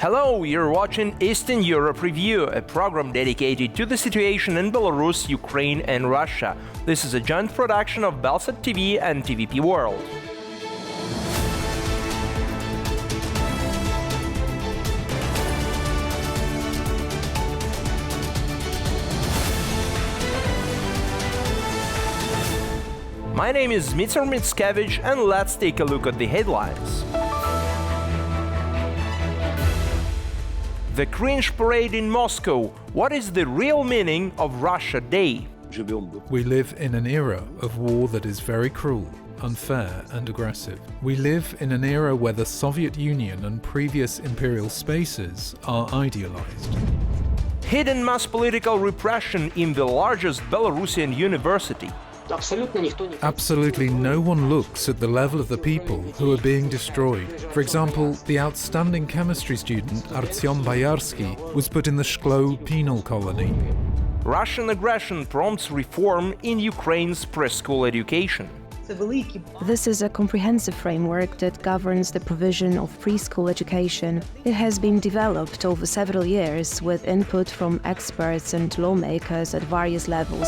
Hello, you're watching Eastern Europe Review, a program dedicated to the situation in Belarus, Ukraine and Russia. This is a joint production of BELSAT TV and TVP World. My name is Dmitry Mitskevich, and let's take a look at the headlines. The cringe parade in Moscow. What is the real meaning of RussiaDay? We live in an era of war that is very cruel, unfair and aggressive. We live in an era where the Soviet Union and previous imperial spaces are idealized. Hidden mass political repression in the largest Belarusian university. Absolutely no one looks at the level of the people who are being destroyed. For example, the outstanding chemistry student Artyom Bayarsky was put in the Shklo penal colony. Russian aggression prompts reform in Ukraine's preschool education. This is a comprehensive framework that governs the provision of preschool education. It has been developed over several years with input from experts and lawmakers at various levels.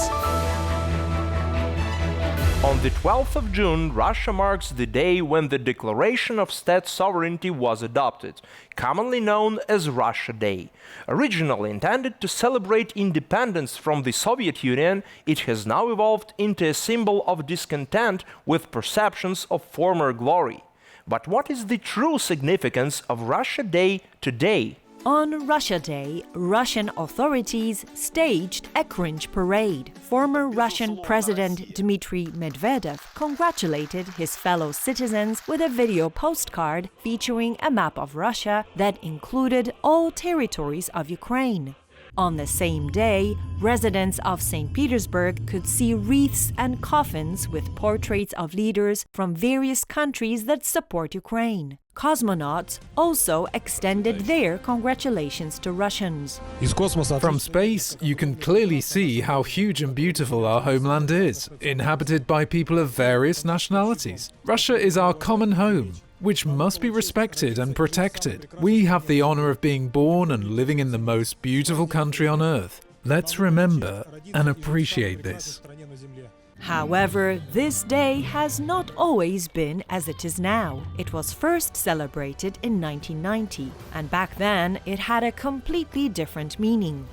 On the 12th of June, Russia marks the day when the Declaration of State Sovereignty was adopted, commonly known as RussiaDay. Originally intended to celebrate independence from the Soviet Union, it has now evolved into a symbol of discontent with perceptions of former glory. But what is the true significance of RussiaDay today? On RussiaDay, Russian authorities staged a cringe parade. Former Russian President Dmitry Medvedev congratulated his fellow citizens with a video postcard featuring a map of Russia that included all territories of Ukraine. On the same day, residents of St. Petersburg could see wreaths and coffins with portraits of leaders from various countries that support Ukraine. Cosmonauts also extended their congratulations to Russians. From space, you can clearly see how huge and beautiful our homeland is, inhabited by people of various nationalities. Russia is our common home, which must be respected and protected. We have the honor of being born and living in the most beautiful country on earth. Let's remember and appreciate this. However, this day has not always been as it is now. It was first celebrated in 1990, and back then it had a completely different meaning.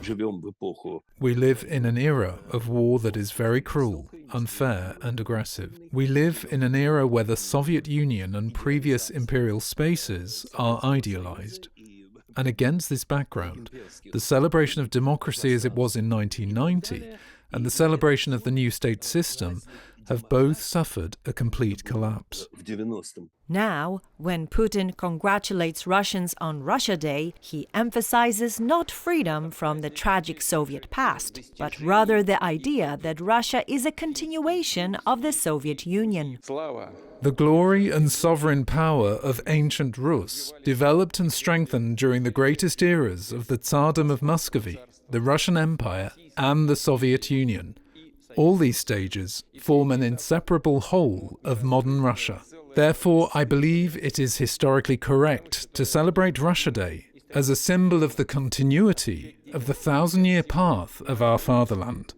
We live in an era of war that is very cruel, unfair and aggressive. We live in an era where the Soviet Union and previous imperial spaces are idealized. And against this background, the celebration of democracy as it was in 1990 and the celebration of the new state system have both suffered a complete collapse. Now, when Putin congratulates Russians on RussiaDay, he emphasizes not freedom from the tragic Soviet past, but rather the idea that Russia is a continuation of the Soviet Union. The glory and sovereign power of ancient Rus developed and strengthened during the greatest eras of the Tsardom of Muscovy, the Russian Empire, and the Soviet Union. All these stages form an inseparable whole of modern Russia. Therefore, I believe it is historically correct to celebrate RussiaDay as a symbol of the continuity of the thousand-year path of our fatherland.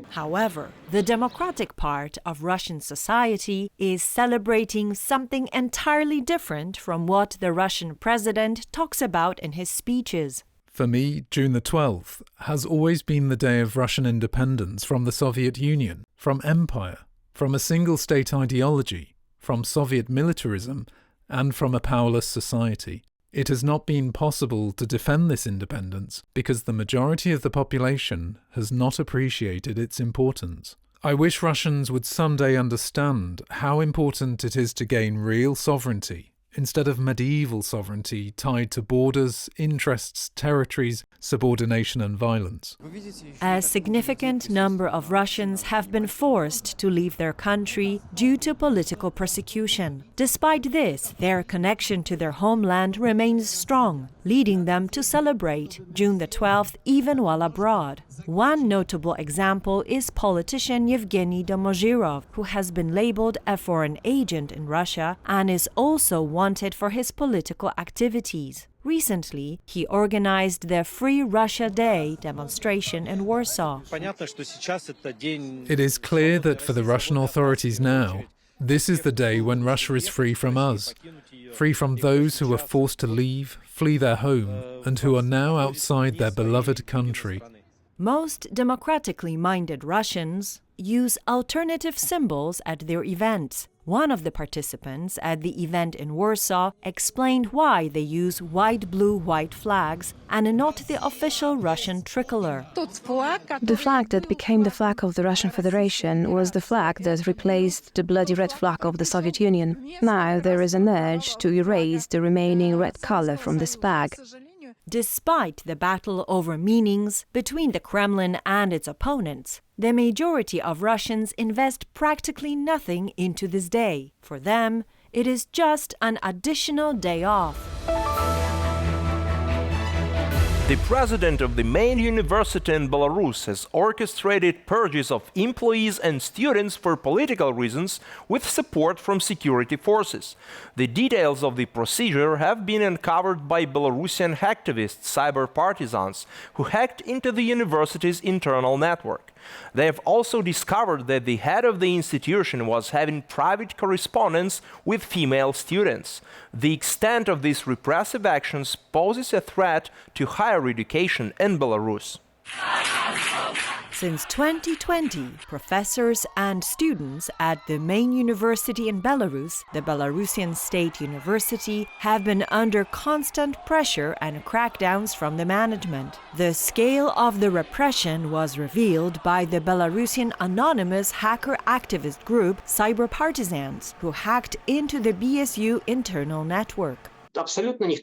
However, the democratic part of Russian society is celebrating something entirely different from what the Russian president talks about in his speeches. For me, June the 12th has always been the day of Russian independence from the Soviet Union, from empire, from a single-state ideology, from Soviet militarism, and from a powerless society. It has not been possible to defend this independence because the majority of the population has not appreciated its importance. I wish Russians would someday understand how important it is to gain real sovereignty, instead of medieval sovereignty tied to borders, interests, territories, subordination and violence. A significant number of Russians have been forced to leave their country due to political persecution. Despite this, their connection to their homeland remains strong, leading them to celebrate June the 12th even while abroad. One notable example is politician Yevgeny Domozhirov, who has been labeled a foreign agent in Russia and is also wanted for his political activities. Recently, he organized the Free Russia Day demonstration in Warsaw. It is clear that for the Russian authorities now, this is the day when Russia is free from us, free from those who were forced to leave, flee their home, and who are now outside their beloved country. Most democratically minded Russians use alternative symbols at their events. One of the participants at the event in Warsaw explained why they use white, blue, white flags and not the official Russian tricolor. The flag that became the flag of the Russian Federation was the flag that replaced the bloody red flag of the Soviet Union. Now there is an urge to erase the remaining red color from this flag. Despite the battle over meanings between the Kremlin and its opponents, the majority of Russians invest practically nothing into this day. For them, it is just an additional day off. The president of the main university in Belarus has orchestrated purges of employees and students for political reasons with support from security forces. The details of the procedure have been uncovered by Belarusian hacktivists, cyber partisans, who hacked into the university's internal network. They have also discovered that the head of the institution was having private correspondence with female students. The extent of these repressive actions poses a threat to higher education in Belarus. Since 2020, professors and students at the main university in Belarus, the Belarusian State University, have been under constant pressure and crackdowns from the management. The scale of the repression was revealed by the Belarusian anonymous hacker activist group Cyber Partisans, who hacked into the BSU internal network. Absolutely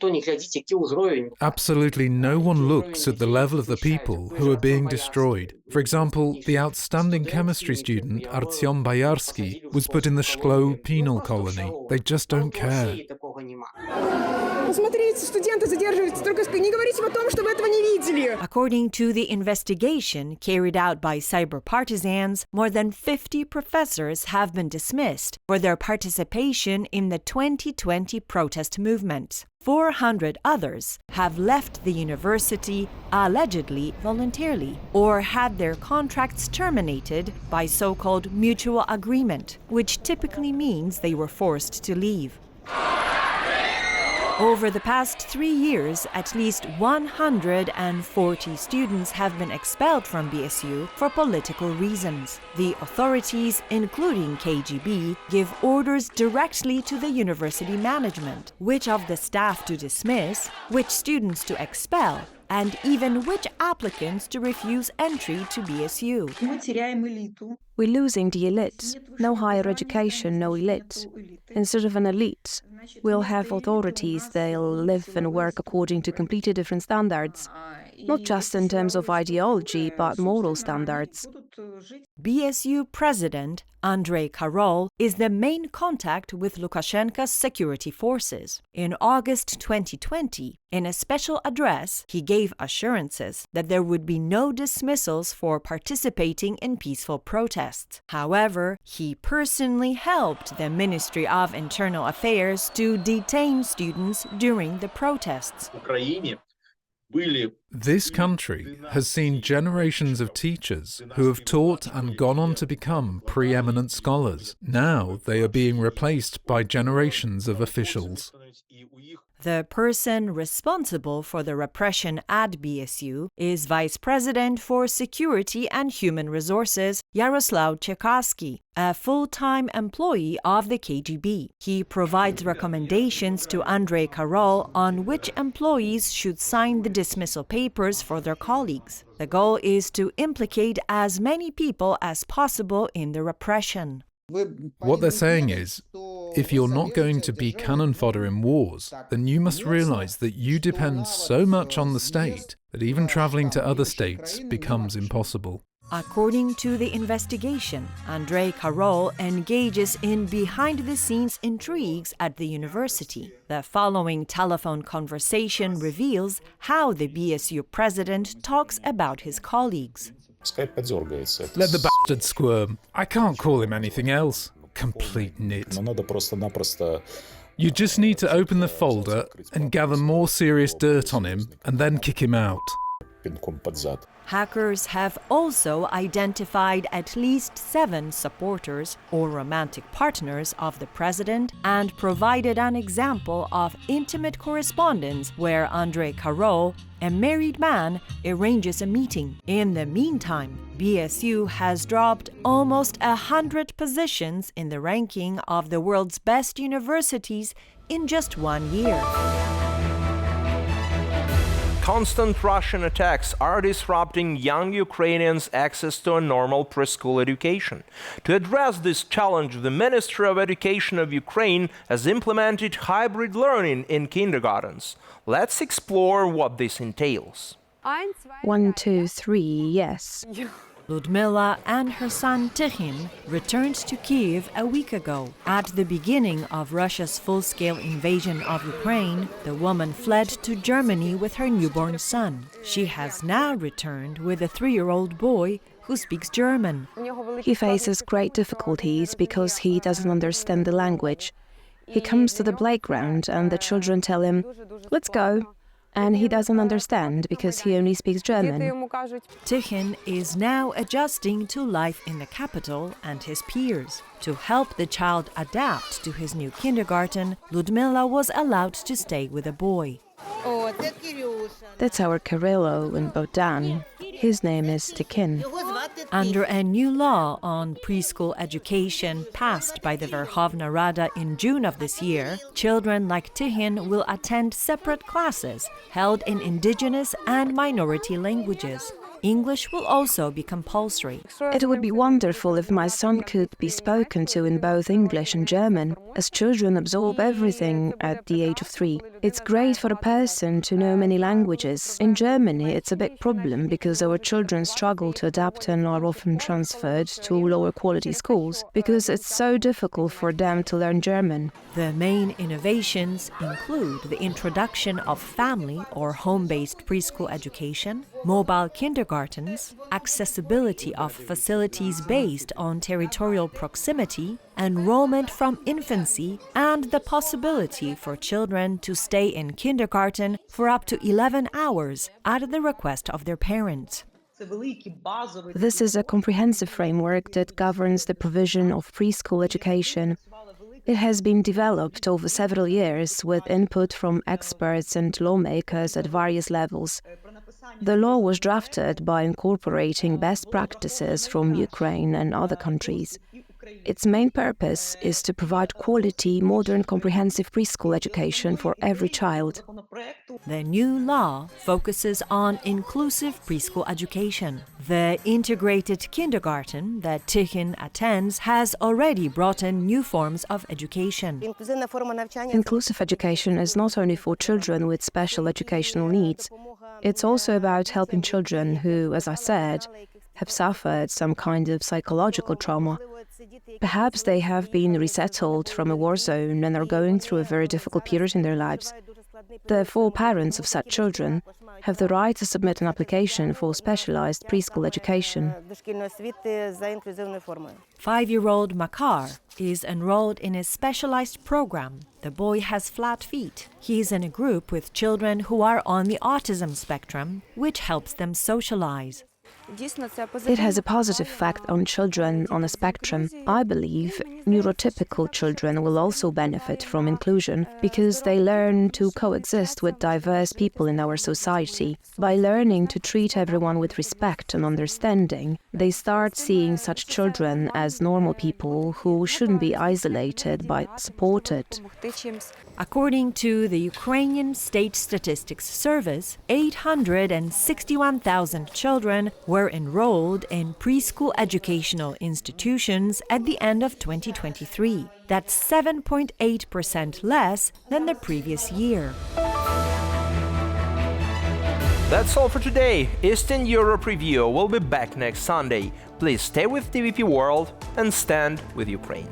no one looks at the level of the people who are being destroyed. For example, the outstanding chemistry student Artyom Bayarsky was put in the Shklo penal colony. They just don't care. According to the investigation carried out by Cyber Partisans, more than 50 professors have been dismissed for their participation in the 2020 protest movement. 400 others have left the university allegedly voluntarily or had their contracts terminated by so-called mutual agreement, which typically means they were forced to leave. Over the past 3 years, at least 140 students have been expelled from BSU for political reasons. The authorities, including KGB, give orders directly to the university management, which of the staff to dismiss, which students to expel, and even which applicants to refuse entry to BSU. We're losing the elite. No higher education, no elite. Instead of an elite, we'll have authorities. They'll live and work according to completely different standards, not just in terms of ideology, but moral standards. BSU President Andrei Karol is the main contact with Lukashenko's security forces. In August 2020, in a special address, he gave assurances that there would be no dismissals for participating in peaceful protests. However, he personally helped the Ministry of Internal Affairs to detain students during the protests. This country has seen generations of teachers who have taught and gone on to become preeminent scholars. Now they are being replaced by generations of officials. The person responsible for the repression at BSU is Vice President for Security and Human Resources Yaroslav Chekarsky, a full-time employee of the KGB. He provides recommendations to Andrei Karol on which employees should sign the dismissal papers for their colleagues. The goal is to implicate as many people as possible in the repression. What they're saying is, if you're not going to be cannon fodder in wars, then you must realize that you depend so much on the state that even traveling to other states becomes impossible. According to the investigation, Andrei Karol engages in behind-the-scenes intrigues at the university. The following telephone conversation reveals how the BSU president talks about his colleagues. Let the bastard squirm. I can't call him anything else. Complete nit. You just need to open the folder and gather more serious dirt on him and then kick him out. Hackers have also identified at least 7 supporters or romantic partners of the president and provided an example of intimate correspondence where Andrei Karol, a married man, arranges a meeting. In the meantime, BSU has dropped almost 100 positions in the ranking of the world's best universities in just 1 year. Constant Russian attacks are disrupting young Ukrainians' access to a normal preschool education. To address this challenge, the Ministry of Education of Ukraine has implemented hybrid learning in kindergartens. Let's explore what this entails. 1, 2, 3, yes. Ludmila and her son Tichin returned to Kyiv a week ago. At the beginning of Russia's full-scale invasion of Ukraine, the woman fled to Germany with her newborn son. She has now returned with a 3-year-old boy who speaks German. He faces great difficulties because he doesn't understand the language. He comes to the playground and the children tell him, "Let's go." And he doesn't understand because he only speaks German. Tichin is now adjusting to life in the capital and his peers. To help the child adapt to his new kindergarten, Ludmila was allowed to stay with a boy. That's our Kirilo and Bogdan. His name is Tikin. Under a new law on preschool education passed by the Verkhovna Rada in June of this year, children like Tichin will attend separate classes held in indigenous and minority languages. English will also be compulsory. It would be wonderful if my son could be spoken to in both English and German, as children absorb everything at the age of 3. It's great for a person to know many languages. In Germany, it's a big problem because our children struggle to adapt and are often transferred to lower quality schools because it's so difficult for them to learn German. The main innovations include the introduction of family or home-based preschool education, mobile kindergartens, accessibility of facilities based on territorial proximity, enrollment from infancy, and the possibility for children to stay in kindergarten for up to 11 hours at the request of their parents. This is a comprehensive framework that governs the provision of preschool education. It has been developed over several years with input from experts and lawmakers at various levels. The law was drafted by incorporating best practices from Ukraine and other countries. Its main purpose is to provide quality, modern, comprehensive preschool education for every child. The new law focuses on inclusive preschool education. The integrated kindergarten that Tichin attends has already brought in new forms of education. Inclusive education is not only for children with special educational needs. It's also about helping children who, as I said, have suffered some kind of psychological trauma. Perhaps they have been resettled from a war zone and are going through a very difficult period in their lives. Therefore, parents of such children have the right to submit an application for specialized preschool education. 5-year-old Makar is enrolled in a specialized program. The boy has flat feet. He is in a group with children who are on the autism spectrum, which helps them socialize. It has a positive effect on children on a spectrum. I believe neurotypical children will also benefit from inclusion because they learn to coexist with diverse people in our society. By learning to treat everyone with respect and understanding, they start seeing such children as normal people who shouldn't be isolated but supported. According to the Ukrainian State Statistics Service, 861,000 children were enrolled in preschool educational institutions at the end of 2023. That's 7.8% less than the previous year. That's all for today. Eastern Europe Review will be back next Sunday. Please stay with TVP World and stand with Ukraine.